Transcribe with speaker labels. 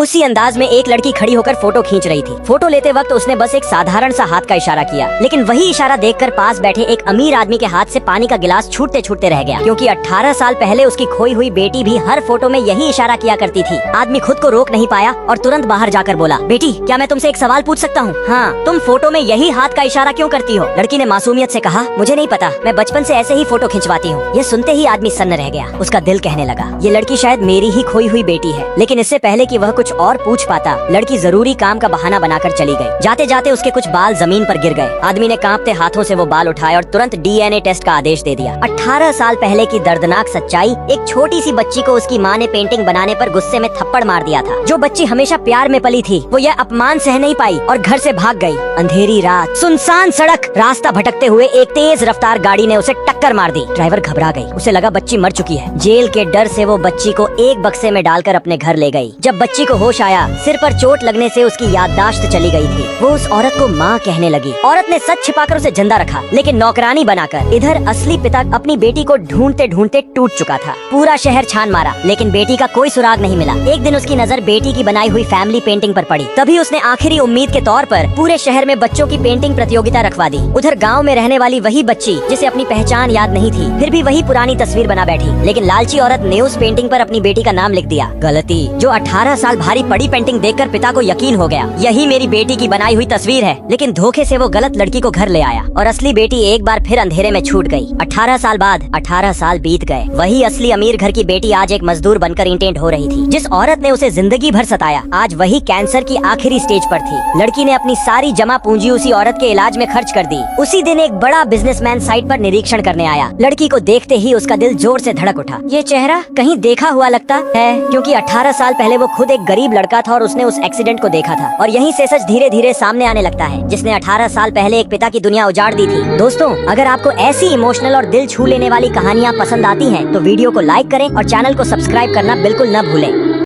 Speaker 1: उसी अंदाज में एक लड़की खड़ी होकर फोटो खींच रही थी। फोटो लेते वक्त उसने बस एक साधारण सा हाथ का इशारा किया, लेकिन वही इशारा देखकर पास बैठे एक अमीर आदमी के हाथ से पानी का गिलास छूटते छूटते रह गया, क्योंकि 18 साल पहले उसकी खोई हुई बेटी भी हर फोटो में यही इशारा किया करती थी। आदमी खुद को रोक नहीं पाया और तुरंत बाहर जाकर बोला, बेटी क्या मैं तुमसे एक सवाल पूछ सकता हूँ? हाँ, तुम फोटो में यही हाथ का इशारा क्यों करती हो? लड़की ने मासूमियत से कहा, मुझे नहीं पता, मैं बचपन से ऐसे ही फोटो खिंचवाती हूँ। ये सुनते ही आदमी सन्न रह गया। उसका दिल कहने लगा, ये लड़की शायद मेरी ही खोई हुई बेटी है। लेकिन इससे पहले कि वह कुछ और पूछ पाता, लड़की जरूरी काम का बहाना बनाकर चली गई। जाते जाते उसके कुछ बाल जमीन पर गिर गए। आदमी ने कांपते हाथों से वो बाल उठाए और तुरंत डीएनए टेस्ट का आदेश दे दिया। 18 साल पहले की दर्दनाक सच्चाई, एक छोटी सी बच्ची को उसकी माँ ने पेंटिंग बनाने पर गुस्से में थप्पड़ मार दिया था। जो बच्ची हमेशा प्यार में पली थी, वो यह अपमान सह नहीं पाई और घर से भाग गई। अंधेरी रात, सुनसान सड़क, रास्ता भटकते हुए एक तेज रफ्तार गाड़ी ने उसे टक्कर मार दी। ड्राइवर घबरा गई, उसे लगा बच्ची मर चुकी है। जेल के डर से वो बच्ची को एक बक्से में डालकर अपने घर ले गई। जब बच्ची को होश आया, सिर पर चोट लगने से उसकी याददाश्त चली गई थी। वो उस औरत को माँ कहने लगी। औरत ने सच छिपाकर उसे जिंदा रखा, लेकिन नौकरानी बनाकर। इधर असली पिता अपनी बेटी को ढूंढते ढूंढते टूट चुका था। पूरा शहर छान मारा, लेकिन बेटी का कोई सुराग नहीं मिला। एक दिन उसकी नजर बेटी की बनाई हुई फैमिली पेंटिंग पर पड़ी। तभी उसने आखिरी उम्मीद के तौर पर पूरे शहर में बच्चों की पेंटिंग प्रतियोगिता रखवा दी। उधर गाँव में रहने वाली वही बच्ची, जिसे अपनी पहचान याद नहीं थी, फिर भी वही पुरानी तस्वीर बना बैठी। लेकिन लालची औरत ने उस पेंटिंग पर अपनी बेटी का नाम लिख दिया। गलती। जो 18 साल भारी पड़ी पेंटिंग देखकर पिता को यकीन हो गया, यही मेरी बेटी की बनाई हुई तस्वीर है। लेकिन धोखे से वो गलत लड़की को घर ले आया और असली बेटी एक बार फिर अंधेरे में छूट गई। 18 साल बाद 18 साल बीत गए। वही असली अमीर घर की बेटी आज एक मजदूर बनकर इंटेंट हो रही थी। जिस औरत ने उसे जिंदगी भर सताया, आज वही कैंसर की आखिरी स्टेज पर थी। लड़की ने अपनी सारी जमा पूंजी उसी औरत के इलाज में खर्च कर दी। उसी दिन एक बड़ा बिजनेसमैन साइट पर निरीक्षण करने आया। लड़की को देखते ही उसका दिल जोर से धड़क उठा। ये चेहरा कहीं देखा हुआ लगता है, क्योंकि 18 साल पहले वो खुद एक गरीब लड़का था और उसने उस एक्सीडेंट को देखा था। और यहीं से सच धीरे धीरे सामने आने लगता है, जिसने 18 साल पहले एक पिता की दुनिया उजाड़ दी थी। दोस्तों, अगर आपको ऐसी इमोशनल और दिल छू लेने वाली कहानियाँ पसंद आती हैं, तो वीडियो को लाइक करें और चैनल को सब्सक्राइब करना बिल्कुल न भूलें।